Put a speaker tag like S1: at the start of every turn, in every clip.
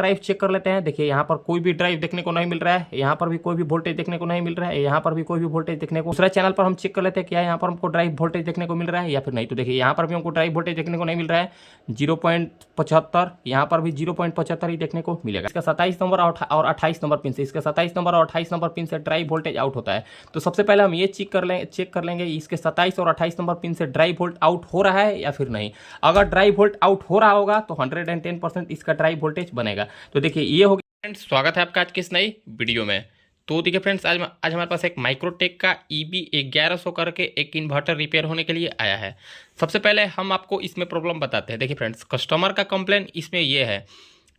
S1: Drive check कर लेते हैं। देखिए यहाँ पर कोई भी ड्राइव देखने को नहीं मिल रहा है, यहाँ पर भी कोई भी वोल्टेज देखने को नहीं मिल रहा है, यहाँ पर भी कोई भी वोल्टेज देखने को। दूसरा चैनल पर हम चेक कर लेते हैं क्या यहाँ पर हमको ड्राइव वोल्टेज देखने को मिल रहा है या फिर नहीं। तो देखिए यहाँ पर भी हमको ड्राइव वोल्टेज देखने को नहीं मिल रहा है, 0.75, यहाँ पर भी 0.75 ही देखने को मिलेगा। इसका 27 नंबर और 28 नंबर पिन से, इसके 27 नंबर और 28 नंबर पिन से ड्राइव वोल्टेज आउट होता है। तो सबसे पहले हम ये चेक कर लेंगे इसके 27 और 28 नंबर पिन से ड्राइव वोल्ट आउट हो रहा है या फिर नहीं। अगर ड्राइव वोल्ट आउट हो रहा होगा तो 110% इसका ड्राइव वोल्टेज बनेगा। तो देखिए ये हो गया फ्रेंड्स। स्वागत है आपका आज की इस नई वीडियो में। तो देखिए फ्रेंड्स, आज हमारे पास एक माइक्रोटेक का EB 1100 करके एक इन्वर्टर रिपेयर होने के लिए आया है। सबसे पहले हम आपको इसमें प्रॉब्लम बताते हैं। देखिए फ्रेंड्स, कस्टमर का कंप्लेन इसमें ये है,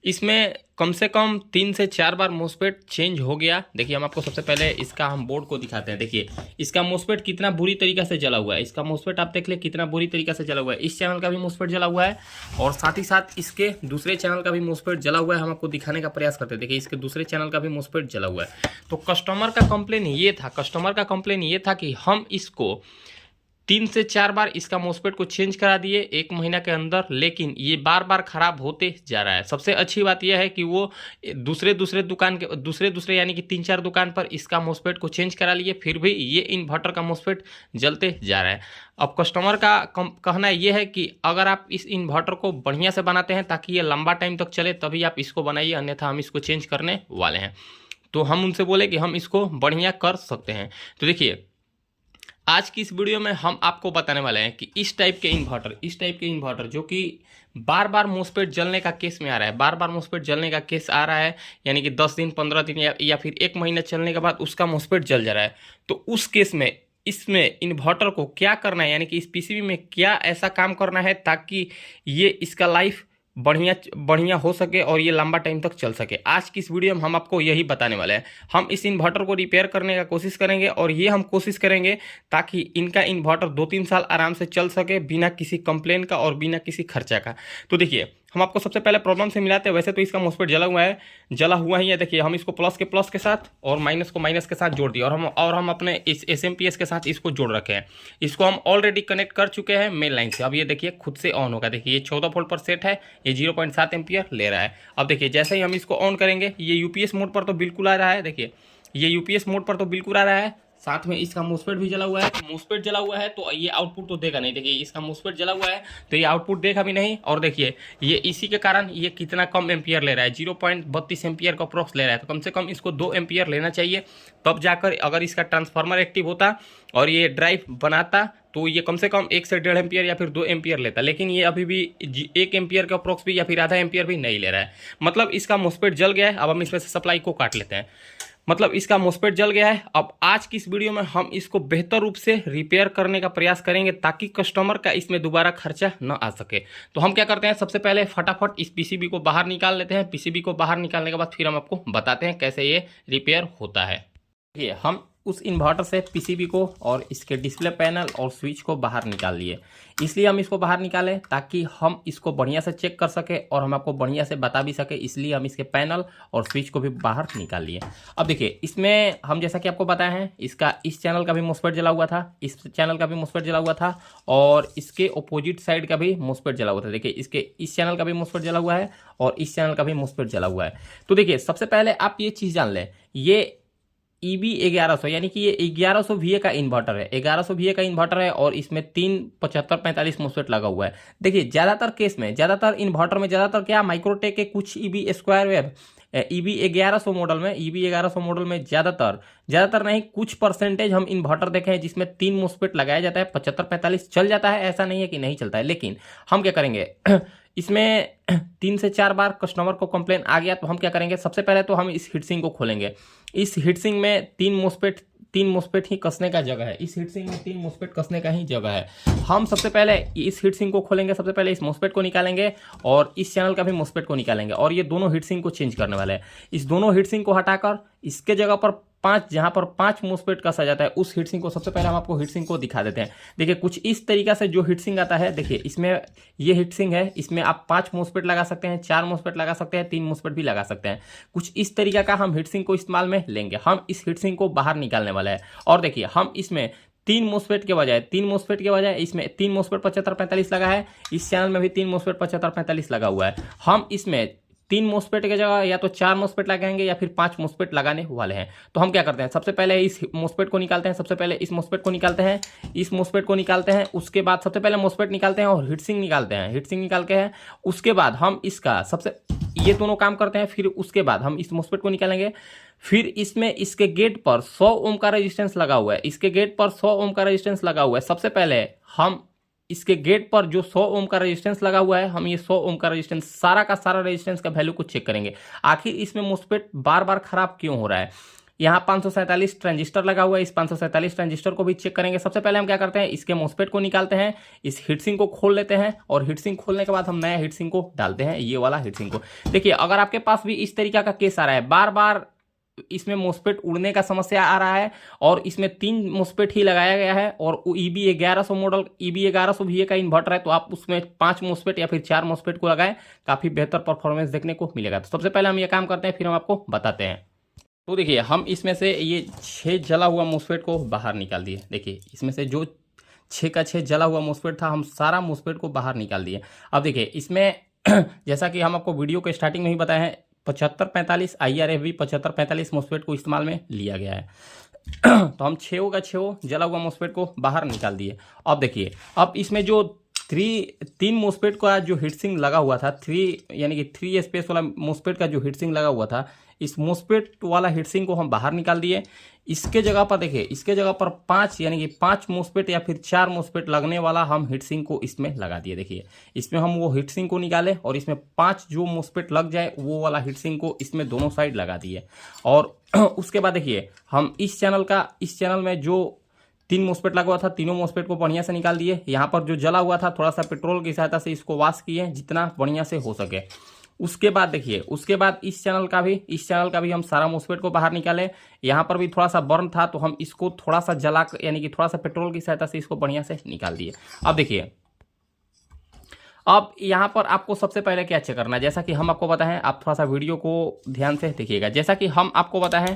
S1: इसमें कम से कम 3 से 4 बार मोस्फेट चेंज हो गया। देखिए हम आपको सबसे पहले इसका हम बोर्ड को दिखाते हैं। देखिए इसका मोस्फेट कितना बुरी तरीके से जला हुआ है। इसका मोस्फेट आप देख ले कितना बुरी तरीके से जला हुआ है। इस चैनल का भी मोस्फेट जला हुआ है और साथ ही साथ इसके दूसरे चैनल का भी मोस्फेट जला हुआ है। हम आपको दिखाने का प्रयास करते हैं। देखिए इसके दूसरे चैनल का भी मोस्फेट जला हुआ है। तो कस्टमर का कंप्लेन ये था कि हम इसको 3 से 4 बार इसका मोस्फेट को चेंज करा दिए 1 महीना के अंदर, लेकिन ये बार बार खराब होते जा रहा है। सबसे अच्छी बात यह है कि वो दूसरे यानी कि 3-4 दुकान पर इसका मोस्फेट को चेंज करा लिए, फिर भी ये इन्वर्टर का मोस्फेट जलते जा रहा है। अब कस्टमर का कहना ये है कि अगर आप इस इन्वर्टर को बढ़िया से बनाते हैं ताकि ये लंबा टाइम तक चले तभी आप इसको बनाइए, अन्यथा हम इसको चेंज करने वाले हैं। तो हम उनसे बोले कि हम इसको बढ़िया कर सकते हैं। तो देखिए आज की इस वीडियो में हम आपको बताने वाले हैं कि इस टाइप के इन्वर्टर जो कि बार बार मोस्फेट जलने का केस में आ रहा है, बार बार मोस्फेट जलने का केस आ रहा है, यानी कि 10 दिन 15 दिन या फिर 1 महीना चलने के बाद उसका मोस्फेट जल जा रहा है। तो उस केस में इसमें इन्वर्टर को क्या करना है, यानी कि इस PCB में क्या ऐसा काम करना है ताकि ये इसका लाइफ बढ़िया हो सके और ये लंबा टाइम तक चल सके। आज की इस वीडियो में हम आपको यही बताने वाले हैं। हम इस इन्वर्टर को रिपेयर करने का कोशिश करेंगे और ये हम कोशिश करेंगे ताकि इनका इन्वर्टर 2-3 साल आराम से चल सके बिना किसी कंप्लेन का और बिना किसी खर्चा का। तो देखिए हम आपको सबसे पहले प्रॉब्लम से मिलाते हैं। वैसे तो इसका मोस्फेट जला हुआ ही है। देखिए हम इसको प्लस के साथ और माइनस को माइनस के साथ जोड़ दिया और हम अपने इस SMPS के साथ इसको जोड़ रखे हैं। इसको हम ऑलरेडी कनेक्ट कर चुके हैं मेन लाइन से। अब ये देखिए खुद से ऑन होगा। देखिए ये 14 वोल्ट पर सेट है, ये 0.7 एम्पियर ले रहा है। अब देखिए जैसे ही हम इसको ऑन करेंगे ये UPS मोड पर तो बिल्कुल आ रहा है। देखिए ये UPS मोड पर तो बिल्कुल आ रहा है, साथ में इसका मोस्फेट भी जला हुआ है। मोस्फेट जला हुआ है तो ये आउटपुट तो देगा नहीं। देखिए इसका मोस्फेट जला हुआ है तो ये आउटपुट देगा भी नहीं। और देखिए ये इसी के कारण ये कितना कम एम्पियर ले रहा है, 0.32 एम्पियर का अप्रॉक्स ले रहा है। तो कम से कम इसको 2 एम्पियर लेना चाहिए, तब जाकर अगर इसका ट्रांसफार्मर एक्टिव होता और ये ड्राइव बनाता तो ये कम से कम 1 से 1.5 एम्पियर या फिर 2 एम्पियर लेता। लेकिन ये अभी भी 1 एम्पियर का अप्रॉक्स भी या फिर आधा एम्पियर भी नहीं ले रहा है। मतलब इसका मोस्फेट जल गया है। अब हम इसमें से सप्लाई को काट लेते हैं। मतलब इसका मोस्फेट जल गया है। अब आज की इस वीडियो में हम इसको बेहतर रूप से रिपेयर करने का प्रयास करेंगे ताकि कस्टमर का इसमें दोबारा खर्चा न आ सके। तो हम क्या करते हैं, सबसे पहले फटाफट इस PCB को बाहर निकाल लेते हैं। PCB को बाहर निकालने के बाद फिर हम आपको बताते हैं कैसे ये रिपेयर होता है। देखिए हम उस इन्वर्टर से PCB को और इसके डिस्प्ले पैनल और स्विच को बाहर निकाल लिए। इसलिए हम इसको बाहर निकालें ताकि हम इसको बढ़िया से चेक कर सके और हम आपको बढ़िया से बता भी सके, इसलिए हम इसके पैनल और स्विच को भी बाहर निकाल लिए। अब देखिए इसमें हम जैसा कि आपको बताया है, इसका इस चैनल का भी मोस्फेट जला हुआ था, इस चैनल का भी मोस्फेट जला हुआ था और इसके अपोजिट साइड का भी मोस्फेट जला हुआ था। देखिए इसके इस चैनल का भी मोस्फेट जला हुआ है और इस चैनल का भी मोस्फेट जला हुआ है। तो देखिए सबसे पहले आप ये चीज़ जान लें, ये EB 1100 यानी कि ये 1100 VA का इन्वर्टर है, 1100 VA का इन्वर्टर है और इसमें 3 75 45 मोस्फेट लगा हुआ है। देखिए ज़्यादातर इन्वर्टर में ज़्यादातर क्या माइक्रोटेक के कुछ EB square wave EB 1100 model में ज़्यादातर नहीं कुछ परसेंटेज हम इन्वर्टर देखे हैं जिसमें 3 मोस्फेट लगाया जाता है। 75-45 चल जाता है, ऐसा नहीं है कि नहीं चलता है। लेकिन हम क्या करेंगे इसमें 3 से 4 बार कस्टमर को कंप्लेन आ गया तो हम क्या करेंगे, सबसे पहले तो हम इस हीटसिंक को खोलेंगे। इस हीटसिंक में 3 मोस्फेट ही कसने का जगह है। इस हीटसिंक में 3 मोस्फेट कसने का ही जगह है। हम सबसे पहले इस हीटसिंक को खोलेंगे, सबसे पहले इस मोस्फेट को निकालेंगे और इस चैनल का भी मोस्फेट को निकालेंगे और ये दोनों हीटसिंक को चेंज करने वाले हैं। इस दोनों हीटसिंक को हटाकर इसके जगह पर 5 जहाँ पर 5 मोस्फेट कसा जाता है उस हीटसिंक को सबसे पहले हम आपको हीटसिंक को दिखा देते हैं। देखिए कुछ इस तरीका से जो हीटसिंक आता है, देखिए इसमें ये हीटसिंक है, इसमें आप 5 मोस्फेट लगा सकते हैं, 4 मोस्फेट लगा सकते हैं, 3 मोस्फेट भी लगा सकते हैं। कुछ इस तरीका का हम हीटसिंक को इस्तेमाल में लेंगे। हम इस हीटसिंक को बाहर निकालने वाला है और देखिए हम इसमें 3 मोस्फेट के बजाय इसमें 3 मोस्फेट 75-45 लगा है। इस चैनल में भी 3 मोस्फेट 75-45 लगा हुआ है। हम इसमें 3 मोस्पेट की जगह या तो 4 मोस्पेट लगाएंगे या फिर 5 मोस्पेट लगाने वाले हैं। तो हम क्या करते हैं, सबसे पहले इस मोस्पेट को निकालते हैं, सबसे पहले इस मोस्पेट को निकालते हैं, इस मोस्पेट को निकालते हैं, उसके बाद सबसे पहले मोस्पेट निकालते हैं और हीटसिंक निकालते हैं, हीटसिंक निकाल के है उसके बाद हम इसका सबसे ये दोनों काम करते हैं। फिर उसके बाद हम इस मोस्पेट को निकालेंगे, फिर इसमें इसके गेट पर 100 ओम का रेजिस्टेंस लगा हुआ है, इसके गेट पर 100 ओम का रेजिस्टेंस लगा हुआ है। सबसे पहले हम इसके गेट पर जो 100 ओम का रेजिस्टेंस लगा हुआ है, हम ये 100 ओम का रेजिस्टेंस सारा का सारा रेजिस्टेंस का वैल्यू को चेक करेंगे, आखिर इसमें मोस्फेट बार बार खराब क्यों हो रहा है। यहाँ 547 ट्रांजिस्टर लगा हुआ है, इस 547 ट्रांजिस्टर को भी चेक करेंगे। सबसे पहले हम क्या करते हैं, इसके मोस्फेट को निकालते हैं, इस हीटसिंक को खोल लेते हैं और हीटसिंक खोलने के बाद हम नया हीटसिंक को डालते हैं, ये वाला हीटसिंक को। देखिए अगर आपके पास भी इस तरीका का केस आ रहा है, बार बार इसमें मोस्फेट उड़ने का समस्या आ रहा है और इसमें 3 मोस्फेट ही लगाया गया है और EB 1100 मॉडल EB 1100 VA का इन्वर्टर है, तो आप उसमें 5 मोस्फेट या फिर 4 मोस्फेट को लगाएं, काफ़ी बेहतर परफॉर्मेंस देखने को मिलेगा। तो सबसे पहले हम ये काम करते हैं, फिर हम आपको बताते हैं। तो देखिए हम इसमें से ये 6 जला हुआ मोस्फेट को बाहर निकाल दिए। देखिए इसमें से जो 6 का 6 जला हुआ मोस्फेट था, हम सारा मोस्फेट को बाहर निकाल दिए। अब देखिए इसमें जैसा कि हम आपको वीडियो के स्टार्टिंग में ही बताए हैं, 7545 IRFB 7545 मोस्फेट को इस्तेमाल में लिया गया है। तो हम 6 का 6 जला हुआ मोस्फेट को बाहर निकाल दिए। अब देखिए अब इसमें जो 3 मोस्फेट का जो हीटसिंक लगा हुआ था, 3 यानी कि 3 स्पेस वाला मोस्फेट का जो हीटसिंक लगा हुआ था, इस मोस्फेट वाला हीटसिंक को हम बाहर निकाल दिए। इसके जगह पर देखिए, इसके जगह पर 5 यानी कि 5 मोस्फेट या फिर 4 मोस्फेट लगने वाला हम हीटसिंक को इसमें लगा दिए। देखिए इसमें हम वो हीटसिंक को निकाले और इसमें 5 जो मोस्फेट लग जाए वो वाला हीटसिंक को इसमें दोनों साइड लगा दिए। और उसके बाद देखिए हम इस चैनल में जो 3 मोस्फेट लगा हुआ था, तीनों मोस्फेट को बढ़िया से निकाल दिए। यहाँ पर जो जला हुआ था, थोड़ा सा पेट्रोल की सहायता से इसको वॉश किए जितना बढ़िया से हो सके। उसके बाद देखिए, उसके बाद इस चैनल का भी हम सारा मोस्फेट को बाहर निकाले। यहाँ पर भी थोड़ा सा बर्न था, तो हम इसको थोड़ा सा जला यानी कि थोड़ा सा पेट्रोल की सहायता से इसको बढ़िया से निकाल दिए। अब देखिए अब यहाँ पर आपको सबसे पहले क्या चेक करना है, जैसा कि हम आपको बताएं, आप थोड़ा सा वीडियो को ध्यान से देखिएगा। जैसा कि हम आपको बताएं,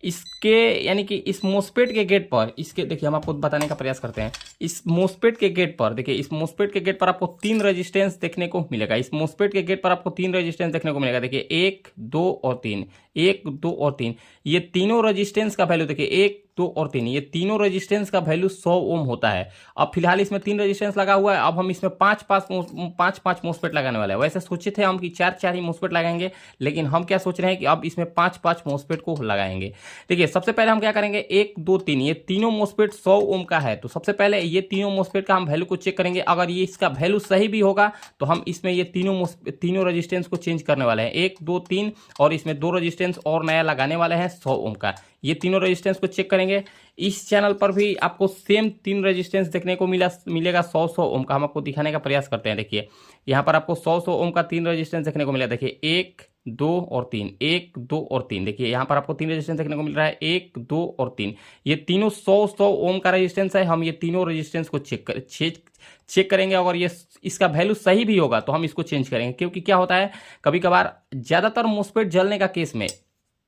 S1: इसके यानी कि इस मोस्फेट के गेट पर, इसके देखिए हम आपको बताने का प्रयास करते हैं। इस मोस्फेट के गेट पर देखिए, इस मोस्फेट के गेट पर आपको 3 रेजिस्टेंस देखने को मिलेगा। इस मोस्फेट के गेट पर आपको 3 रेजिस्टेंस देखने को मिलेगा। देखिए 1, 2 और 3, 1, 2 और 3, ये तीनों रेजिस्टेंस का वैल्यू देखिए 1, 2 और 3, ये तीनों रेजिस्टेंस का वैल्यू 100 ओम होता है। अब फिलहाल इसमें 3 रेजिस्टेंस लगा हुआ है। अब हम इसमें 5 मोस्फेट लगाने वाले हैं। वैसे सोचे थे हम कि 4 ही मोस्फेट लगाएंगे, लेकिन हम क्या सोच रहे हैं कि अब इसमें 5 मोस्फेट को लगाएंगे। देखिए सबसे पहले हम क्या करेंगे, 1, 2, 3, ये तीनों मोस्फेट 100 ओम का है। तो सबसे पहले ये तीनों मोस्फेट का हम वैल्यू को चेक करेंगे। अगर ये इसका वैल्यू सही भी होगा तो हम इसमें ये तीनों रेजिस्टेंस को चेंज करने वाले हैं, 1, 2, 3, और इसमें 2 रेजिस्टेंस और नया लगाने वाले हैं 100 ओम का। ये तीनों रेजिस्टेंस को चेक करेंगे। इस चैनल पर भी आपको सेम 3 रेजिस्टेंस देखने को मिलेगा 100 ओम का। हम आपको दिखाने का प्रयास करते हैं। देखिए यहाँ पर आपको 100 ओम का 3 रेजिस्टेंस देखने को मिला। देखिए 1, 2 और 3, 1, 2 और 3। देखिए यहाँ पर आपको 3 रेजिस्टेंस देखने को मिल रहा है, 1, 2 और 3। ये तीनों 100 ओम का रेजिस्टेंस है। हम ये तीनों रेजिस्टेंस को चेक करेंगे। अगर ये इसका वैल्यू सही भी होगा तो हम इसको चेंज करेंगे, क्योंकि क्या होता है, कभी कभार ज़्यादातर मोस्फेट जलने का केस में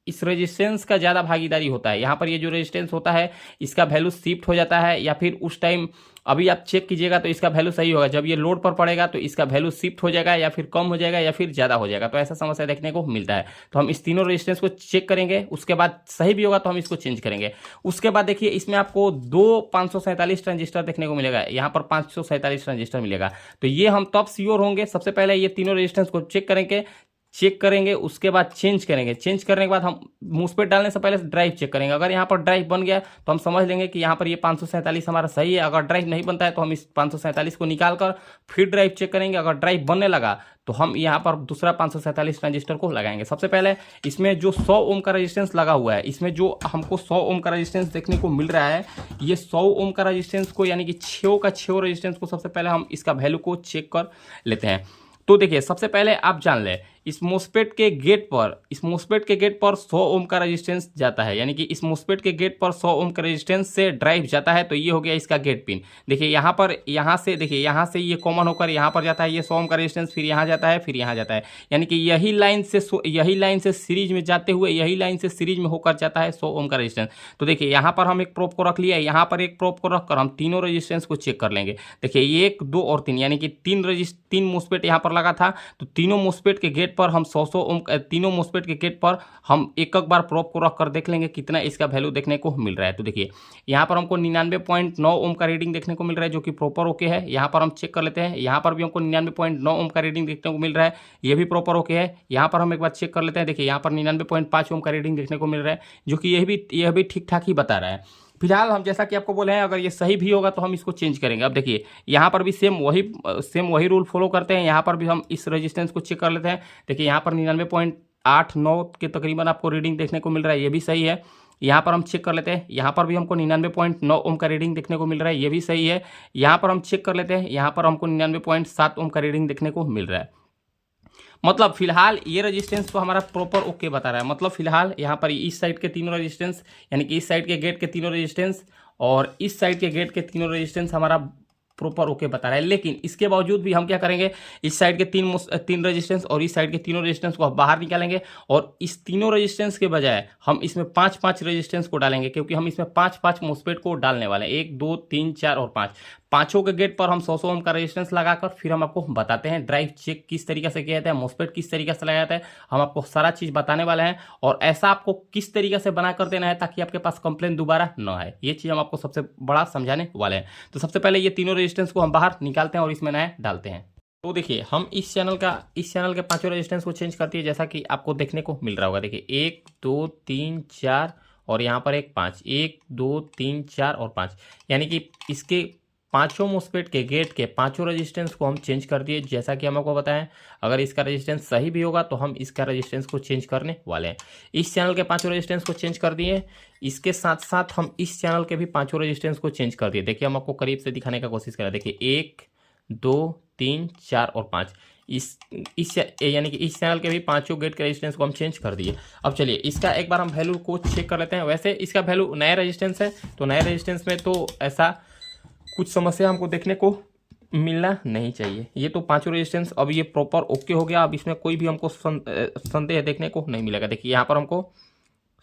S1: इस रेजिस्टेंस का ज़्यादा भागीदारी होता है। यहाँ पर ये जो रेजिस्टेंस होता है इसका वैल्यू शिफ्ट हो जाता है, या फिर उस टाइम अभी आप चेक कीजिएगा तो इसका वैल्यू सही होगा, जब ये लोड पर पड़ेगा तो इसका वैल्यू शिफ्ट हो जाएगा, या फिर कम हो जाएगा, या फिर ज़्यादा हो जाएगा। तो ऐसा समस्या देखने को मिलता है। तो हम इस तीनों रेजिस्टेंस को चेक करेंगे, उसके बाद सही भी होगा तो हम इसको चेंज करेंगे। उसके बाद देखिए इसमें आपको 2 547 ट्रांजिस्टर देखने को मिलेगा। यहाँ पर 547 ट्रांजिस्टर मिलेगा। तो ये हम तब श्योर होंगे, सबसे पहले ये तीनों रेजिस्टेंस को चेक करेंगे, उसके बाद चेंज करेंगे। चेंज करने के बाद हम मोस्फेट डालने से पहले ड्राइव चेक करेंगे। अगर यहाँ पर ड्राइव बन गया तो हम समझ लेंगे कि यहाँ पर ये 547 हमारा सही है। अगर ड्राइव नहीं बनता है तो हम इस 547 को निकाल कर फिर ड्राइव चेक करेंगे। अगर ड्राइव बनने लगा तो हम यहाँ पर दूसरा 547 ट्रांजिस्टर को लगाएंगे। सबसे पहले इसमें जो 100 ओम का रेजिस्टेंस लगा हुआ है, इसमें जो हमको 100 ओम का रेजिस्टेंस देखने को मिल रहा है, ये 100 ओम का रेजिस्टेंस को यानी कि 6 का 6 रेजिस्टेंस को सबसे पहले हम इसका वैल्यू को चेक कर लेते हैं। तो देखिए सबसे पहले आप जान लें, इस मोस्फेट के गेट पर 100 ओम का रेजिस्टेंस जाता है, यानी कि इस मोस्फेट के गेट पर 100 ओम का रेजिस्टेंस से ड्राइव जाता है। तो ये हो गया इसका गेट पिन। देखिए यहाँ से ये कॉमन होकर यहाँ पर जाता है, ये 100 ओम का रेजिस्टेंस, फिर यहाँ जाता है, फिर यहाँ जाता है, यानी कि यही लाइन से सीरीज में जाते हुए यही लाइन से सीरीज में होकर जाता है 100 ओम का रेजिस्टेंस। तो देखिए यहाँ पर हम एक प्रोब को रख लिया, यहाँ पर एक प्रोब को रखकर हम तीनों रेजिस्टेंस को चेक कर लेंगे। देखिए 1, 2 और 3, यानी कि 3 मोस्फेट यहाँ पर लगा था। तो तीनों मोस्फेट के गेट गेट पर हम 100 ओम, तीनों मोस्फेट के गेट पर हम एक बार प्रोब को रख कर देख लेंगे कितना इसका वैल्यू देखने को मिल रहा है। तो देखिए यहाँ पर हमको 99.9 ओम का रीडिंग देखने को मिल रहा है जो कि प्रॉपर ओके है। यहाँ पर हम चेक कर लेते हैं, यहाँ पर भी हमको 99.9 ओम का रीडिंग देखने को मिल रहा है, ये भी प्रॉपर ओके है। यहाँ पर हम एक बार चेक कर लेते हैं, देखिए यहाँ पर 99.5 ओम का रीडिंग देखने को मिल रहा है जो कि यह भी ठीक ठाक ही बता रहा है। फिलहाल हम जैसा कि आपको बोले हैं अगर ये सही भी होगा तो हम इसको चेंज करेंगे। अब देखिए यहाँ पर भी सेम वही रूल फॉलो करते हैं। यहाँ पर भी हम इस रेजिस्टेंस को चेक कर लेते हैं, देखिए यहाँ पर 99.89 के तकरीबन आपको रीडिंग देखने को मिल रहा है, ये भी सही है। यहाँ पर हम चेक कर लेते हैं, यहाँ पर भी हमको 99.9 ओम का रीडिंग देखने को मिल रहा है, ये भी सही है। यहाँ पर हम चेक कर लेते हैं, यहाँ पर हमको 99.7 ओम का रीडिंग देखने को मिल रहा है। मतलब फिलहाल ये रेजिस्टेंस तो हमारा प्रॉपर ओके बता रहा है। मतलब फिलहाल यहाँ पर इस साइड के तीनों रेजिस्टेंस यानी कि इस साइड के गेट के तीनों रेजिस्टेंस और इस साइड के गेट के तीनों रेजिस्टेंस हमारा प्रॉपर ओके बता रहा है। लेकिन इसके बावजूद भी हम क्या करेंगे, इस साइड के तीन रेजिस्टेंस और इस साइड के तीनों रेजिस्टेंस को बाहर निकालेंगे और इस तीनों रेजिस्टेंस के बजाय हम इसमें 5 रेजिस्टेंस को डालेंगे, क्योंकि हम इसमें 5 मोस्फेट को डालने वाले हैं, 1 2 3 4 और 5। पांचों के गेट पर हम 100 ओम का रेजिस्टेंस लगाकर फिर हम आपको बताते हैं ड्राइव चेक किस तरीके से किया जाता है, मोस्फेट किस तरीके से लगाया जाता है, हम आपको सारा चीज बताने वाले हैं। और ऐसा आपको किस तरीके से बना कर देना है ताकि आपके पास कंप्लेन दोबारा न आए, ये चीज हम आपको सबसे बड़ा समझाने वाले हैं। तो सबसे पहले ये तीनों रेजिस्टेंस को हम बाहर निकालते हैं और इसमें नया डालते हैं। तो देखिए हम इस चैनल के पांचों रेजिस्टेंस को चेंज करती है, जैसा कि आपको देखने को मिल रहा होगा। देखिए 1 2 3 4 और यहाँ पर एक 5, 1 2 3 4 और 5, यानी कि इसके पांचों मोस्फेट के गेट के पांचों रेजिस्टेंस को हम चेंज कर दिए, जैसा कि हम आपको बताएं। अगर इसका रेजिस्टेंस सही भी होगा तो हम इसका रेजिस्टेंस को चेंज करने वाले हैं। इस चैनल के पांचों रेजिस्टेंस को चेंज कर दिए, इसके साथ साथ हम इस चैनल के भी पांचों रेजिस्टेंस को चेंज कर दिए। देखिए हम आपको करीब से दिखाने का कोशिश करें, देखिए 1 2 3 4 और 5, इस यानी कि इस चैनल के भी पांचों गेट के रेजिस्टेंस को हम चेंज कर दिए। अब चलिए इसका एक बार हम वैल्यू को चेक कर लेते हैं। वैसे इसका वैल्यू नया रेजिस्टेंस है, तो नए रेजिस्टेंस में तो ऐसा कुछ समस्या हमको देखने को मिलना नहीं चाहिए। ये तो पांचों रेजिस्टेंस अब ये प्रॉपर ओके हो गया, अब इसमें कोई भी हमको संदेह देखने को नहीं मिलेगा। देखिए यहाँ पर हमको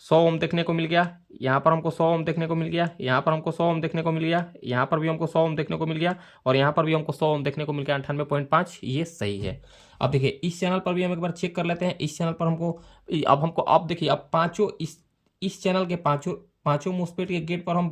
S1: 100 ओम देखने को मिल गया, यहाँ पर हमको 100 ओम देखने को मिल गया, यहाँ पर हमको 100 ओम देखने को मिल गया, यहाँ पर भी हमको 100 ओम देखने को मिल गया और यहाँ पर भी हमको 100 ओम देखने को मिल गया। 98.5 ये सही है। अब देखिए इस चैनल पर भी हम एक बार चेक कर लेते हैं। इस चैनल पर अब देखिए अब पांचों इस चैनल के पांचों मोस्फेट के गेट पर हम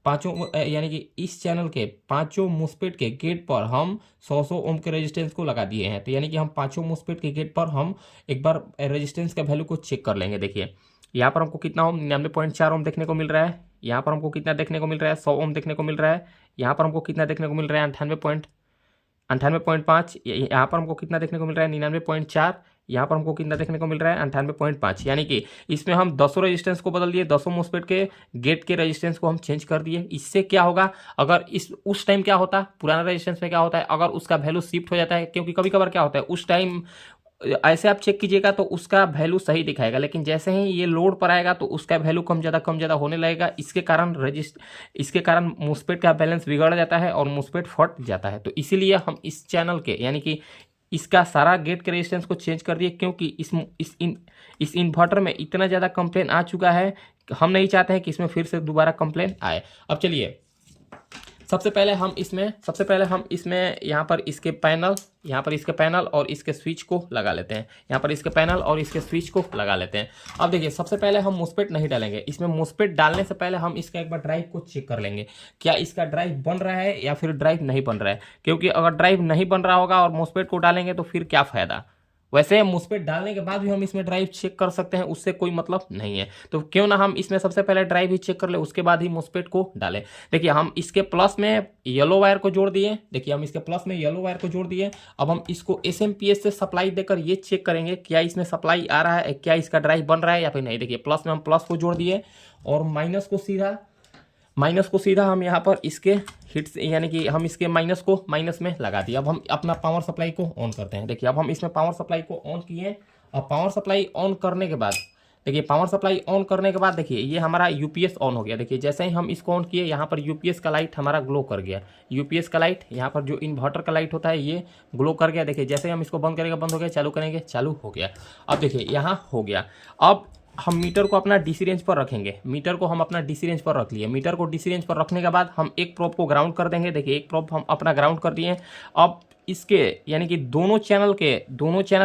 S1: पांचों यानी कि इस चैनल के पांचों मोस्फेट के गेट पर हम 100 ओम के रेजिस्टेंस को लगा दिए हैं। तो यानी कि हम पांचों मोस्फेट के गेट पर हम एक बार रेजिस्टेंस का वैल्यू को चेक कर लेंगे। देखिए यहाँ पर हमको कितना ओम 99.4 ओम देखने को मिल रहा है, यहाँ पर हमको कितना देखने को मिल रहा है 100 ओम देखने को मिल रहा है, यहाँ पर हमको कितना देखने को मिल रहा है 98.5, यहाँ पर हमको कितना देखने को मिल रहा है 99.4, यहाँ पर हमको कितना देखने को मिल रहा है 98.5। यानी कि इसमें हम 10 रेजिस्टेंस को बदल दिए, 10 मोस्फेट के गेट के रेजिस्टेंस को हम चेंज कर दिए। इससे क्या होगा, अगर उस टाइम क्या होता पुराना रेजिस्टेंस में क्या होता है, अगर उसका वैल्यू शिफ्ट हो जाता है, क्योंकि कभी कभार क्या होता है उस टाइम ऐसे आप चेक कीजिएगा तो उसका वैल्यू सही दिखाएगा, लेकिन जैसे ही ये लोड पर आएगा तो उसका वैल्यू कम ज़्यादा होने लगेगा। इसके कारण मोस्फेट का बैलेंस बिगड़ जाता है और मोस्फेट फट जाता है। तो इसीलिए हम इस चैनल के यानी कि इसका सारा गेट के रेजिस्टेंस को चेंज कर दिए, क्योंकि इस इन्वर्टर में इतना ज़्यादा कंप्लेन आ चुका है, हम नहीं चाहते हैं कि इसमें फिर से दोबारा कंप्लेन आए। अब चलिए सबसे पहले हम इसमें यहाँ पर इसके पैनल और इसके स्विच को लगा लेते हैं। यहाँ पर इसके पैनल और इसके स्विच को लगा लेते हैं। अब देखिए सबसे पहले हम मोस्फेट नहीं डालेंगे, इसमें मोस्फेट डालने से पहले हम इसका एक बार ड्राइव को चेक कर लेंगे, क्या इसका ड्राइव बन रहा है या फिर ड्राइव नहीं बन रहा है। क्योंकि अगर ड्राइव नहीं बन रहा होगा और मोस्फेट को डालेंगे तो फिर क्या फायदा। वैसे मोस्फेट डालने के बाद भी हम इसमें ड्राइव चेक कर सकते हैं, उससे कोई मतलब नहीं है। तो क्यों ना हम इसमें सबसे पहले ड्राइव ही चेक कर ले, उसके बाद ही मोस्फेट को डालें। देखिए हम इसके प्लस में येलो वायर को जोड़ दिए, अब हम इसको SMPS से सप्लाई देकर ये चेक करेंगे क्या इसमें सप्लाई आ रहा है, क्या इसका ड्राइव बन रहा है या फिर नहीं। देखिए प्लस में हम प्लस को जोड़ दिए और माइनस को सीधा हम यहाँ पर इसके हिट्स यानी कि हम इसके माइनस को माइनस में लगा दिए। अब हम अपना पावर सप्लाई को ऑन करते हैं। देखिए अब हम इसमें पावर सप्लाई को ऑन किए और पावर सप्लाई ऑन करने के बाद देखिए ये हमारा UPS ऑन हो गया। देखिए जैसे ही हम इसको ऑन किए यहाँ पर UPS का लाइट हमारा ग्लो कर गया। UPS का लाइट यहाँ पर जो इन्वर्टर का लाइट होता है ये ग्लो कर गया। देखिए जैसे ही हम इसको बंद करेंगे बंद हो गया, चालू करेंगे चालू हो गया। अब देखिए यहाँ हो गया। अब हम मीटर को अपना DC रेंज पर रखेंगे, मीटर को हम अपना DC रेंज पर रख लिए। मीटर को DC रेंज पर रखने के बाद हम एक प्रोब को ग्राउंड कर देंगे। देखिए एक प्रोब हम अपना ग्राउंड कर दिए। अब इसके यानी कि दोनों चैनल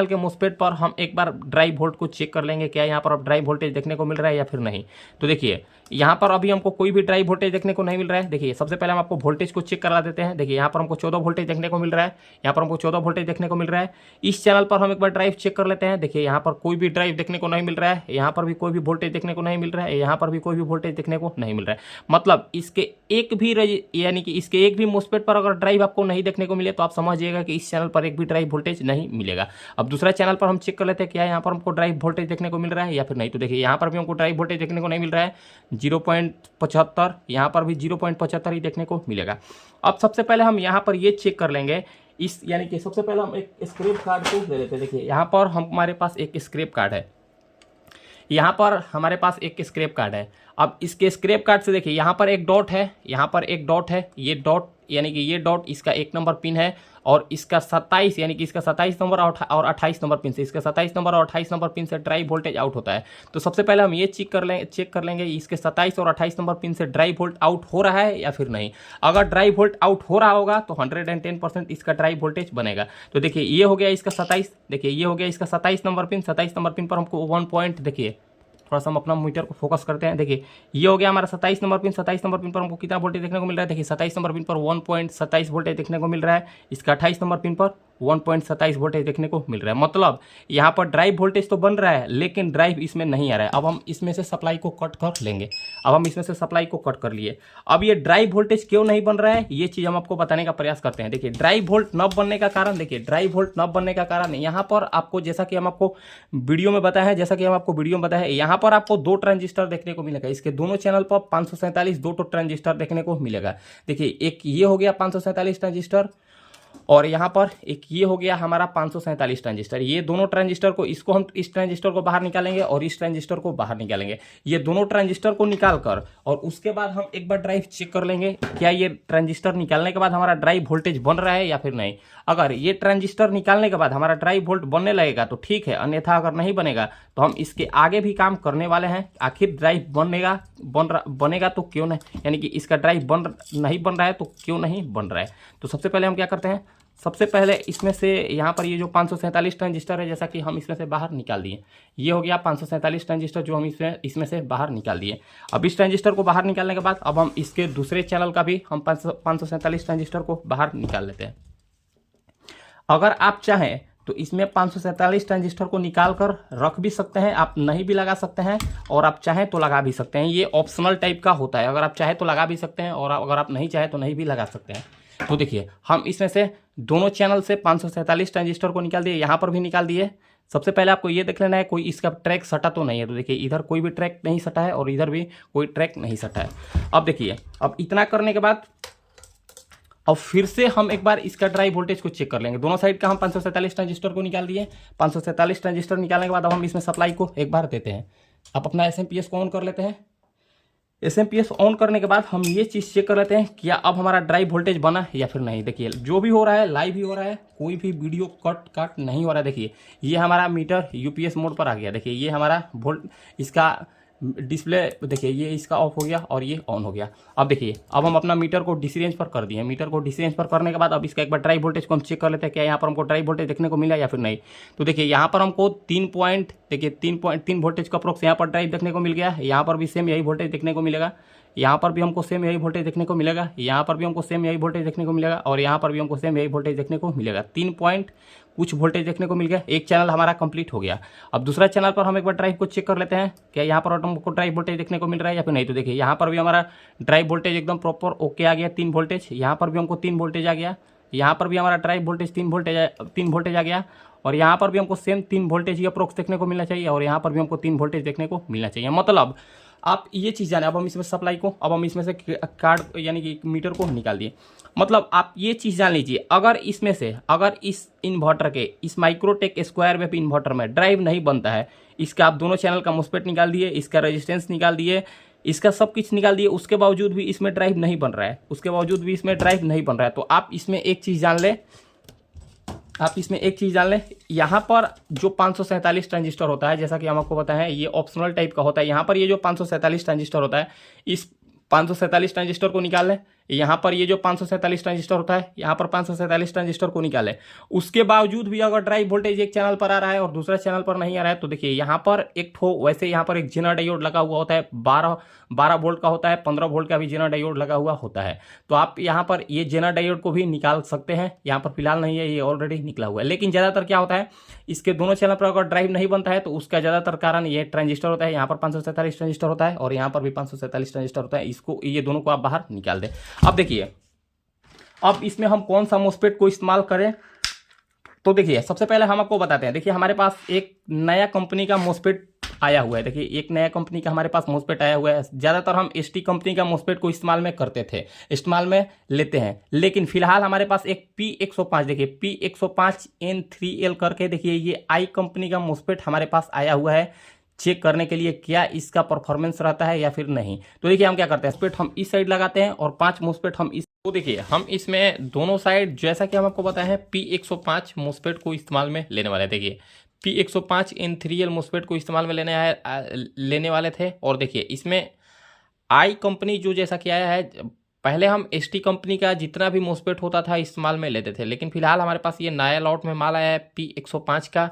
S1: के MOSFET पर हम एक बार ड्राइव वोल्ट को चेक कर लेंगे, क्या यहाँ पर अब ड्राइव वोल्टेज देखने को मिल रहा है या फिर नहीं। तो देखिए यहाँ पर अभी हमको कोई भी ड्राइव वोल्टेज देखने को नहीं मिल रहा है। देखिए सबसे पहले हम आपको वोल्टेज को चेक करा देते हैं। देखिए यहाँ पर हमको 14 वोल्टेज देखने को मिल रहा है, यहाँ पर हमको 14 वोल्टेज देखने को मिल रहा है। इस चैनल पर हम एक बार ड्राइव चेक कर लेते हैं। देखिए यहाँ पर कोई भी ड्राइव देखने को नहीं मिल रहा है, यहाँ पर भी कोई भी वोल्टेज देखने को नहीं मिल रहा है, यहाँ पर भी कोई भी वोल्टेज देखने को नहीं मिल रहा है। मतलब इसके एक भी यानी कि इसके एक भी MOSFET पर अगर ड्राइव आपको नहीं देखने को मिले तो आप समझिएगा कि इस चैनल पर एक भी ड्राइव वोल्टेज नहीं मिलेगा। अब दूसरा चैनल पर हम चेक कर लेते हैं क्या यहाँ पर हमको ड्राइव वोल्टेज देखने को मिल रहा है या फिर नहीं। तो देखिए यहाँ पर भी हमको ड्राइव वोल्टेज देखने को नहीं मिल रहा है, 0.75, यहाँ पर भी 0.75 ही देखने को मिलेगा। अब सबसे पहले हम यहाँ पर ये चेक कर लेंगे इस यानी कि सबसे पहले हम एक स्क्रैप कार्ड को ले लेते हैं। देखिए यहाँ पर हमारे पास एक स्क्रैप कार्ड है, यहाँ पर हमारे पास एक स्क्रैप कार्ड है। अब इसके स्क्रैप कार्ड से देखिए यहाँ पर एक डॉट है, यहाँ पर एक डॉट है, ये डॉट यानी कि ये डॉट इसका 1 नंबर पिन है और इसका 27 यानी कि इसका 27 नंबर और 28 नंबर पिन से, इसका 27 नंबर और 28 नंबर पिन से ड्राइव वोल्टेज आउट होता है। तो सबसे पहले हम ये चेक कर लेंगे इसके 27 और 28 नंबर पिन से ड्राइव वोल्ट आउट हो रहा है या फिर नहीं। अगर ड्राइव वोल्ट आउट हो रहा होगा तो 110% इसका ड्राइव वोल्टेज बनेगा। तो देखिए ये हो गया इसका 27, देखिए ये हो गया इसका 27 नंबर पिन। 27 नंबर पिन पर हमको 1 पॉइंट, देखिए थोड़ा सा हम अपना मीटर को फोकस करते हैं। देखिए ये हो गया हमारा 27 नंबर पिन। 27 नंबर पिन पर हमको कितना वोल्टेज देखने को मिल रहा है। देखिए 27 नंबर पिन पर 1.27 वोल्टेज देखने को मिल रहा है, इसका 28 नंबर पिन पर 1.27 वोल्टेज देखने को मिल रहा है। मतलब यहाँ पर ड्राइव वोल्टेज तो बन रहा है लेकिन ड्राइव इसमें नहीं आ रहा है। अब हम इसमें से सप्लाई को कट कर लेंगे। अब हम इसमें से सप्लाई को कट कर लिए। अब ये ड्राइव वोल्टेज क्यों नहीं बन रहा है ये चीज़ हम आपको बताने का प्रयास करते हैं। देखिए ड्राइव वोल्ट न बनने का कारण, देखिए ड्राइव वोल्ट न बनने का कारण यहाँ पर आपको जैसा कि हम आपको वीडियो में बताया है, यहाँ पर आपको 2 ट्रांजिस्टर देखने को मिलेगा। इसके दोनों चैनल पर 547 2 ट्रांजिस्टर देखने को मिलेगा। देखिए एक ये हो गया 547 ट्रांजिस्टर और यहाँ पर एक ये हो गया हमारा 547 ट्रांजिस्टर। ये दोनों ट्रांजिस्टर को, इसको हम इस ट्रांजिस्टर को बाहर निकालेंगे और इस ट्रांजिस्टर को बाहर निकालेंगे। ये दोनों ट्रांजिस्टर को निकाल कर और उसके बाद हम एक बार ड्राइव चेक कर लेंगे क्या ये ट्रांजिस्टर निकालने के बाद हमारा ड्राइव वोल्टेज बन रहा है या फिर नहीं। अगर ये ट्रांजिस्टर निकालने के बाद हमारा ड्राइव वोल्ट बनने लगेगा तो ठीक है, अन्यथा अगर नहीं बनेगा तो हम इसके आगे भी काम करने वाले हैं। आखिर ड्राइव बनेगा तो क्यों नहीं, यानी कि इसका ड्राइव नहीं बन रहा है तो क्यों नहीं बन रहा है। तो सबसे पहले हम क्या करते हैं, सबसे पहले इसमें से यहाँ पर ये जो 547 ट्रांजिस्टर है जैसा कि हम इसमें से बाहर निकाल दिए, ये हो गया 547 ट्रांजिस्टर जो हम इसमें से बाहर निकाल दिए। अब इस ट्रांजिस्टर को बाहर निकालने के बाद अब हम इसके दूसरे चैनल का भी हम 547 ट्रांजिस्टर को बाहर निकाल लेते हैं। अगर आप चाहें तो इसमें 547 ट्रांजिस्टर को निकाल कर रख भी सकते हैं, आप नहीं भी लगा सकते हैं और आप चाहें तो लगा भी सकते हैं। ये ऑप्शनल टाइप का होता है, अगर आप चाहें तो लगा भी सकते हैं और अगर आप नहीं चाहें तो नहीं भी लगा सकते हैं। तो देखिए हम इसमें से दोनों चैनल से 547 ट्रांजिस्टर को निकाल दिए, यहाँ पर भी निकाल दिए। सबसे पहले आपको ये देख लेना है कोई इसका ट्रैक सटा तो नहीं है। तो देखिए इधर कोई भी ट्रैक नहीं सटा है और इधर भी कोई ट्रैक नहीं सटा है। अब देखिए अब इतना करने के बाद अब फिर से हम एक बार इसका ड्राइव वोल्टेज को चेक कर लेंगे। दोनों साइड का हम 547 ट्रांजिस्टर को निकाल दिए। 547 ट्रांजिस्टर निकालने के बाद अब हम इसमें सप्लाई को एक बार देते हैं। अब अपना SMPS को ऑन कर लेते हैं। SMPS ऑन करने के बाद हम ये चीज़ चेक कर लेते हैं क्या अब हमारा ड्राइव वोल्टेज बना या फिर नहीं। देखिए जो भी हो रहा है लाइव ही हो रहा है, कोई भी वीडियो कट नहीं हो रहा है। देखिए ये हमारा मीटर UPS मोड पर आ गया। देखिए ये हमारा वोल्ट इसका डिस्प्ले, देखिए ये इसका ऑफ हो गया और ये ऑन हो गया। अब देखिए अब हम अपना मीटर को DC रेंज पर कर दिए। मीटर को DC रेंज पर करने के बाद अब इसका एक बार ड्राइव वोल्टेज को हम चेक कर लेते हैं क्या यहाँ पर हमको ड्राइव वोल्टेज देखने को मिला या फिर नहीं। तो देखिए यहाँ पर हमको 3.3 वोल्टेज का अप्रोक्स यहाँ पर ड्राइव देखने को मिल गया। यहाँ पर भी सेम यही वोल्टेज देखने को मिलेगा, यहाँ पर भी हमको सेम यही वोल्टेज देखने को मिलेगा, यहाँ पर भी हमको सेम यही वोल्टेज देखने को मिलेगा और यहाँ पर भी हमको सेम यही वोल्टेज देखने को मिलेगा। 3 पॉइंट कुछ वोल्टेज देखने को मिल गया। एक चैनल हमारा कंप्लीट हो गया। अब दूसरा चैनल पर हम एक बार ड्राइव को चेक कर लेते हैं क्या यहाँ पर हमको ड्राइव वोल्टेज देखने को मिल रहा है या फिर नहीं। तो देखिए यहाँ पर भी हमारा ड्राइव वोल्टेज एकदम प्रॉपर ओके आ गया, 3 वोल्टेज। यहाँ पर भी हमको 3 वोल्टेज आ गया, यहाँ पर भी हमारा ड्राइव वोल्टेज 3 वोल्टेज आ गया और यहाँ पर भी हमको सेम 3 वोल्टेज ही अप्रोक्स देखने को मिलना चाहिए और यहाँ पर भी हमको 3 वोल्टेज देखने को मिलना चाहिए। मतलब आप ये चीज़ जाने। अब हम इसमें सप्लाई को, अब हम इसमें से कार्ड यानी कि मीटर को निकाल दिए। मतलब आप ये चीज़ जान लीजिए अगर इसमें से अगर इस इन्वर्टर के इस माइक्रोटेक स्क्वायर वेव इन्वर्टर में ड्राइव नहीं बनता है, इसका आप दोनों चैनल का MOSFET निकाल दिए, इसका रेजिस्टेंस निकाल दिए, इसका सब कुछ निकाल दिए, उसके बावजूद भी इसमें ड्राइव नहीं बन रहा है, तो आप इसमें एक चीज़ जान लें, यहाँ पर जो 547 ट्रांजिस्टर होता है जैसा कि हम आपको बताएं ये ऑप्शनल टाइप का होता है। यहाँ पर ये जो 547 ट्रांजिस्टर होता है, इस 547 ट्रांजिस्टर को निकाल लें, यहाँ पर ये जो 547 ट्रांजिस्टर होता है, यहाँ पर 547 ट्रांजिस्टर को निकाले, उसके बावजूद भी अगर ड्राइव वोल्टेज एक चैनल पर आ रहा है और दूसरा चैनल पर नहीं आ रहा है, तो देखिए यहाँ पर एक ठो वैसे यहाँ पर एक जेनर डायोड लगा हुआ होता है, 12 वोल्ट का होता है, 15 वोल्ट का भी जेनर डायोड लगा हुआ होता है। तो आप यहाँ पर ये जेनर डायोड को भी निकाल सकते हैं, यहाँ पर फिलहाल नहीं है, ये ऑलरेडी निकला हुआ है। लेकिन ज़्यादातर क्या होता है, इसके दोनों चैनल पर अगर ड्राइव नहीं बनता है तो उसका ज़्यादातर कारण ये ट्रांजिस्टर होता है। यहाँ पर 547 ट्रांजिस्टर होता है और यहाँ पर भी 547 ट्रांजिस्टर होता है, इसको ये दोनों को आप बाहर निकाल दें। अब देखिए, अब इसमें हम कौन सा मोस्फेट को इस्तेमाल करें, तो देखिए सबसे पहले हम आपको बताते हैं। देखिए हमारे पास एक नया कंपनी का मोस्फेट आया हुआ है, देखिए एक नया कंपनी का हमारे पास मोस्फेट आया हुआ है। ज़्यादातर हम एसटी कंपनी का मोस्फेट को इस्तेमाल में करते थे, इस्तेमाल में लेते हैं, लेकिन फिलहाल हमारे पास एक P105, देखिए P105N3L करके, देखिए ये आई कंपनी का मोस्फेट हमारे पास आया हुआ है, चेक करने के लिए क्या इसका परफॉर्मेंस रहता है या फिर नहीं। तो देखिए हम क्या करते हैं, मोस्फेट हम इस साइड लगाते हैं और 5 मोस्फेट हम इस, तो देखिए हम इसमें दोनों साइड, जैसा कि हम आपको बताए हैं, P105 मोस्फेट को इस्तेमाल में लेने वाले हैं। देखिए P105N3L मोस्फेट को इस्तेमाल में लेने वाले थे। और देखिए इसमें आई कंपनी जो जैसा कि आया है, पहले हम एसटी कंपनी का जितना भी मोस्फेट होता था इस्तेमाल में लेते थे, लेकिन फिलहाल हमारे पास ये नया लॉट में माल आया है P105 का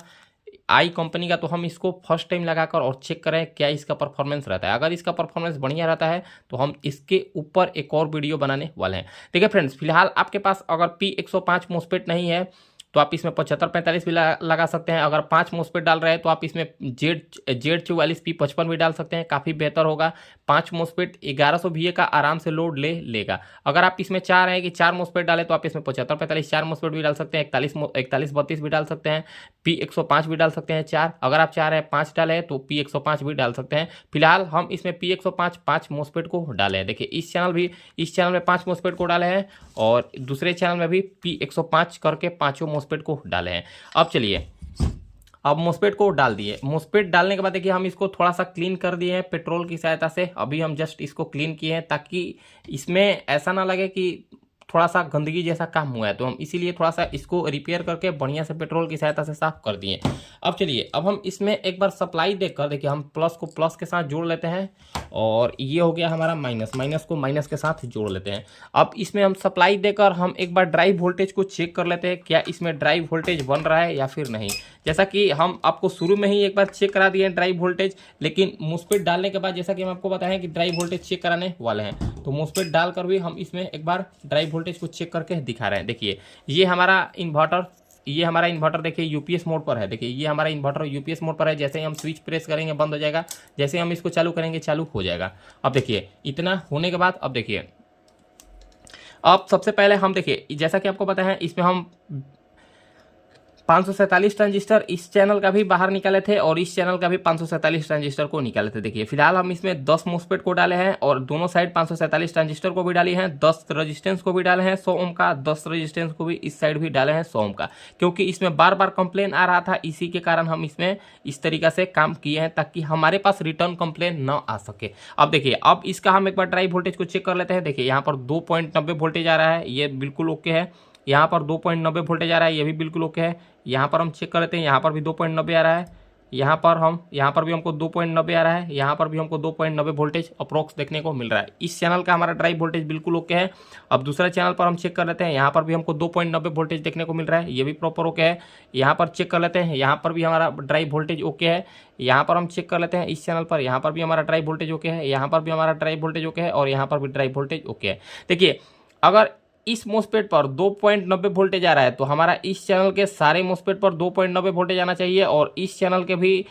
S1: आई कंपनी का। तो हम इसको फर्स्ट टाइम लगाकर और चेक करें क्या इसका परफॉर्मेंस रहता है। अगर इसका परफॉर्मेंस बढ़िया रहता है तो हम इसके ऊपर एक और वीडियो बनाने वाले हैं। देखिए फ्रेंड्स, फिलहाल आपके पास अगर P105 मोस्फेट नहीं है तो आप इसमें 7545 भी लगा सकते हैं। अगर 5 मोस्फेट डाल रहे हैं तो आप इसमें Z44 P55 भी डाल सकते हैं, काफ़ी बेहतर होगा। 5 मोस्फेट 1100 VA का आराम से लोड लेगा। अगर आप इसमें चाह रहे हैं कि 4 मोस्फेट डालें तो आप इसमें 7545 4 मोस्फेट भी डाल सकते हैं, 4132 भी डाल सकते हैं, P105 भी डाल सकते हैं 4। अगर आप चाह रहे हैं 5 डालें तो P105 भी डाल सकते हैं। फिलहाल हम इसमें P105 5 मोस्फेट को डाले हैं। देखिए इस चैनल में 5 मोस्फेट को डाले हैं और दूसरे चैनल में भी P105 करके 5 मोस्फेट को डाले हैं। अब चलिए, अब मोस्फेट को डाल दिए। मोस्फेट डालने के बाद देखिए हम इसको थोड़ा सा क्लीन कर दिए हैं पेट्रोल की सहायता से। अभी हम जस्ट इसको क्लीन किए हैं ताकि इसमें ऐसा ना लगे कि थोड़ा सा गंदगी जैसा काम हुआ है, तो हम इसीलिए थोड़ा सा इसको रिपेयर करके बढ़िया से पेट्रोल की सहायता से साफ कर दिए। अब चलिए, अब हम इसमें एक बार सप्लाई देखकर, देखिए हम प्लस को प्लस के साथ जोड़ लेते हैं और ये हो गया हमारा माइनस, माइनस को माइनस के साथ जोड़ लेते हैं। अब इसमें हम सप्लाई देकर हम एक बार ड्राइव वोल्टेज को चेक कर लेते हैं क्या इसमें ड्राइव वोल्टेज बन रहा है या फिर नहीं। जैसा कि हम आपको शुरू में ही एक बार चेक करा दिए ड्राइव वोल्टेज, लेकिन मोस्फेट डालने के बाद जैसा कि हम आपको बताएं कि ड्राइव वोल्टेज चेक कराने वाले हैं, तो मोस्फेट डालकर भी हम इसमें एक बार ड्राइव वोल्टेज को चेक करके दिखा रहे हैं। देखिए ये हमारा इन्वर्टर देखिए यूपीएस मोड पर है। देखिए ये हमारा इन्वर्टर यूपीएस मोड पर है। जैसे ही हम स्विच प्रेस करेंगे बंद हो जाएगा, जैसे ही हम इसको चालू करेंगे चालू हो जाएगा। अब देखिए इतना होने के बाद, अब देखिए, अब सबसे पहले हम देखिए जैसा कि आपको पता है इसमें हम 547 ट्रांजिस्टर इस चैनल का भी बाहर निकाले थे और इस चैनल का भी 547 ट्रांजिस्टर को निकाले थे। देखिए फिलहाल हम इसमें 10 मोस्फेट को डाले हैं और दोनों साइड 547 ट्रांजिस्टर को भी डाली हैं, 10 रेजिस्टेंस को भी डाले हैं 100 ओम का, 10 रेजिस्टेंस को भी इस साइड भी डाले हैं 100 ओम का, क्योंकि इसमें बार बार कंप्लेन आ रहा था, इसी के कारण हम इसमें इस तरीका से काम किए हैं ताकि हमारे पास रिटर्न कंप्लेन न आ सके। अब देखिए, अब इसका हम एक बार ड्राइव वोल्टेज को चेक कर लेते हैं। देखिए यहाँ पर 2.90 वोल्टेज आ रहा है, ये बिल्कुल ओके है। यहाँ पर 2.90 वोल्टेज आ रहा है, ये भी बिल्कुल ओके है। यहाँ पर हम चेक कर लेते हैं, यहाँ पर भी 2.90 आ रहा है, यहाँ पर भी हमको 2.90 आ रहा है, यहाँ पर भी हमको 2.90 वोल्टेज अप्रोक्स देखने को मिल रहा है। इस चैनल का हमारा ड्राइव वोल्टेज बिल्कुल ओके है। अब दूसरा चैनल पर हम चेक कर लेते हैं, यहाँ पर भी हमको 2.90 वोल्टेज देखने को मिल रहा है, ये भी प्रॉपर ओके है। यहाँ पर चेक कर लेते हैं, यहाँ पर भी हमारा ड्राइव वोल्टेज ओके है। यहाँ पर हम चेक कर लेते हैं इस चैनल पर, यहाँ पर भी हमारा ड्राइव वोल्टेज ओके है, यहाँ पर भी हमारा ड्राइव वोल्टेज ओके है और यहाँ पर भी ड्राइव वोल्टेज ओके है। देखिए अगर इस मोस्फेट पर 2.90 वोल्टेज आ रहा है तो हमारा इस चैनल के सारे मोस्फेट पर 2.90 वोल्टेज आना चाहिए और इस चैनल के भी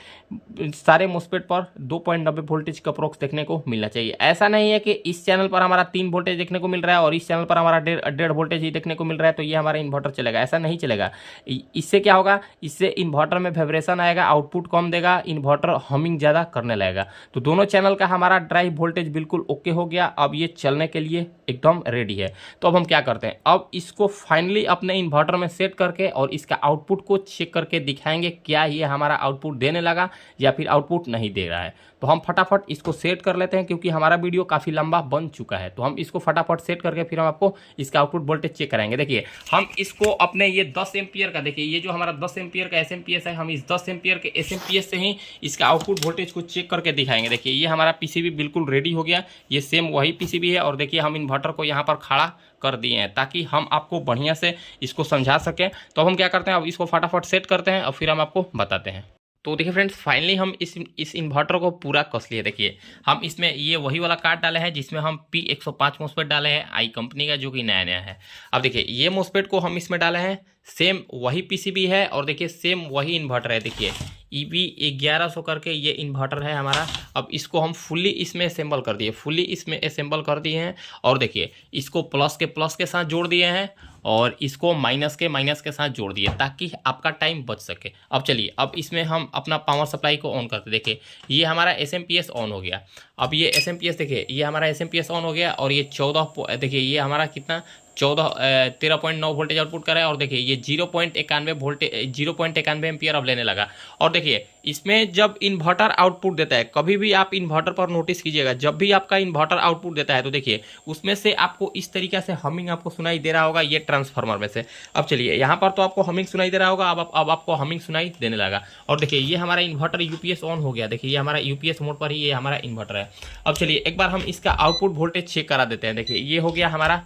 S1: सारे मोस्फेट पर 2.90 वोल्टेज का अप्रोक्स देखने को मिलना चाहिए। ऐसा नहीं है कि इस चैनल पर हमारा 3 वोल्टेज देखने को मिल रहा है और इस चैनल पर हमारा 1.5 वोल्टेज ही देखने को मिल रहा है तो ये हमारा इन्वर्टर चलेगा, ऐसा नहीं चलेगा। इससे क्या होगा, इससे इन्वर्टर में वाइब्रेशन आएगा, आउटपुट कम देगा, इन्वर्टर हमिंग ज़्यादा करने लगेगा। तो दोनों चैनल का हमारा ड्राइव वोल्टेज बिल्कुल ओके हो गया। अब ये चलने के लिए एकदम रेडी है। तो अब हम क्या क्या करते हैं, अब इसको फाइनली अपने इन्वर्टर में सेट करके और इसका आउटपुट को चेक करके दिखाएंगे क्या ये हमारा आउटपुट देने लगा या फिर आउटपुट नहीं दे रहा है। तो हम फटाफट इसको सेट कर लेते हैं क्योंकि हमारा वीडियो काफ़ी लंबा बन चुका है। तो हम इसको फटाफट सेट करके फिर हम आपको इसका आउटपुट वोल्टेज चेक कराएंगे। देखिए हम इसको अपने ये 10 एम्पियर का, देखिए ये जो हमारा 10 एम्पियर का एसएमपीएस है, हम इस 10 एम्पियर के एसएमपीएस से ही इसका आउटपुट वोल्टेज को चेक करके दिखाएंगे। देखिए ये हमारा पीसीबी बिल्कुल रेडी हो गया, ये सेम वही पीसीबी है। और देखिए हम इन्वर्टर को यहाँ पर खड़ा कर दिए हैं ताकि हम आपको बढ़िया से इसको समझा सकें। तो हम क्या करते हैं, अब इसको फटाफट सेट करते हैं और फिर हम आपको बताते हैं। तो देखिए फ्रेंड्स, फाइनली हम इस इन्वर्टर को पूरा कस लिए। देखिए हम इसमें ये वही वाला कार्ड डाले हैं जिसमें हम P105 मोस्फेट डाले हैं आई कंपनी का, जो कि नया नया है। अब देखिए ये मोस्फेट को हम इसमें डाले हैं, सेम वही पीसीबी है और देखिए सेम वही इन्वर्टर है। देखिए EB 1100 करके ये इन्वर्टर है हमारा। अब इसको हम फुल्ली इसमें असेंबल कर दिए, फुल्ली इसमें असेंबल कर दिए हैं। और देखिए इसको प्लस के साथ जोड़ दिए हैं और इसको माइनस के साथ जोड़ दिए ताकि आपका टाइम बच सके। अब चलिए, अब इसमें हम अपना पावर सप्लाई को ऑन करते। देखिए ये हमारा एसएमपीएस ऑन हो गया। अब ये एसएमपीएस देखिए, ये हमारा एसएमपीएस ऑन हो गया और ये 14, देखिए ये हमारा कितना 13.9 वोल्टेज आउटपुट कर रहा है। और देखिए ये 0.91 एम्पियर अब लेने लगा। और देखिए इसमें जब इन्वर्टर आउटपुट देता है, कभी भी आप इन्वर्टर पर नोटिस कीजिएगा, जब भी आपका इन्वर्टर आउटपुट देता है तो देखिए उसमें से आपको इस तरीके से हमिंग आपको सुनाई दे रहा होगा, ये ट्रांसफार्मर में से। अब चलिए यहाँ पर तो आपको हमिंग सुनाई दे रहा होगा, अब आपको हमिंग सुनाई देने लगा। और देखिए ये हमारा इन्वर्टर यूपीएस ऑन हो गया। देखिए ये हमारा यूपीएस मोड पर ही ये हमारा इन्वर्टर है। अब चलिए एक बार हम इसका आउटपुट वोल्टेज चेक करा देते हैं। देखिए ये हो गया हमारा,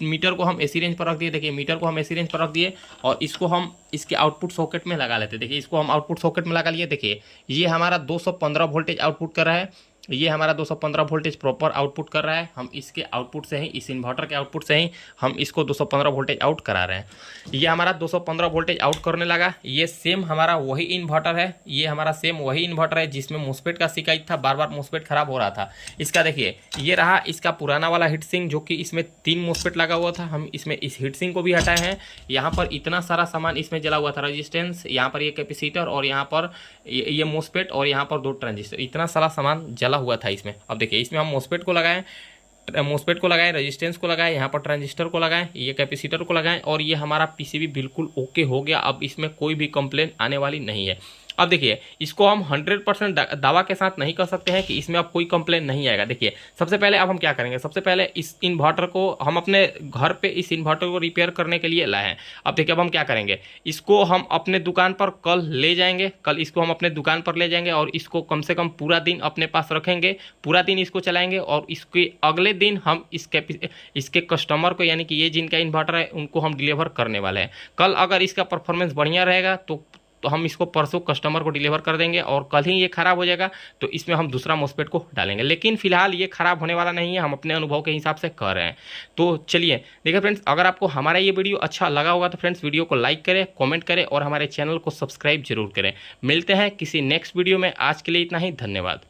S1: मीटर को हम एसी रेंज पर रख दिए। देखिए मीटर को हम एसी रेंज पर रख दिए और इसको हम इसके आउटपुट सॉकेट में लगा लेते हैं। देखिए इसको हम आउटपुट सॉकेट में लगा लिए। देखिए ये हमारा 215 वोल्टेज आउटपुट कर रहा है, ये हमारा 215 वोल्टेज प्रॉपर आउटपुट कर रहा है। हम इसके आउटपुट से ही, इस इन्वर्टर के आउटपुट से ही हम इसको 215 वोल्टेज आउट करा रहे हैं। ये हमारा 215 वोल्टेज आउट करने लगा। ये सेम हमारा वही इन्वर्टर है, ये हमारा सेम वही इन्वर्टर है जिसमें मोस्फेट का शिकायत था, बार बार मोस्फेट खराब हो रहा था। इसका देखिए ये रहा इसका पुराना वाला हीट सिंक, जो कि इसमें 3 मोस्फेट लगा हुआ था। हम इसमें इस हीट सिंक को भी हटाए हैं। यहाँ पर इतना सारा सामान इसमें जला हुआ था, रेजिस्टेंस, यहाँ पर ये कैपेसिटर और यहाँ पर ये मोस्फेट और यहाँ पर 2 ट्रांजिस्टर, इतना सारा सामान जला हुआ था इसमें। अब देखिए इसमें हम मोस्फेट को लगाएं, रेजिस्टेंस को लगाएं, यहाँ पर ट्रांजिस्टर को लगाएं, ये कैपेसिटर को लगाएं और ये हमारा पीसीबी बिल्कुल ओके हो गया। अब इसमें कोई भी कंप्लेन आने वाली नहीं है। अब देखिए इसको हम 100% दावा के साथ नहीं कर सकते हैं कि इसमें अब कोई कंप्लेन नहीं आएगा। देखिए सबसे पहले अब हम क्या करेंगे, सबसे पहले इस इन्वर्टर को हम अपने घर पे इस इन्वर्टर को रिपेयर करने के लिए लाए हैं। अब देखिए अब हम क्या करेंगे, इसको हम अपने दुकान पर कल ले जाएंगे, कल इसको हम अपने दुकान पर ले जाएंगे और इसको कम से कम पूरा दिन अपने पास रखेंगे, पूरा दिन इसको चलाएंगे और इसके अगले दिन हम इसके कस्टमर को, यानी कि ये जिनका इन्वर्टर है उनको हम डिलीवर करने वाले हैं। कल अगर इसका परफॉर्मेंस बढ़िया रहेगा तो हम इसको परसों कस्टमर को डिलीवर कर देंगे और कल ही ये ख़राब हो जाएगा तो इसमें हम दूसरा मोस्फेट को डालेंगे। लेकिन फिलहाल ये ख़राब होने वाला नहीं है, हम अपने अनुभव के हिसाब से कर रहे हैं। तो चलिए देखिए फ्रेंड्स, अगर आपको हमारा ये वीडियो अच्छा लगा होगा तो फ्रेंड्स वीडियो को लाइक करें, कमेंट करें और हमारे चैनल को सब्सक्राइब जरूर करें। मिलते हैं किसी नेक्स्ट वीडियो में, आज के लिए इतना ही, धन्यवाद।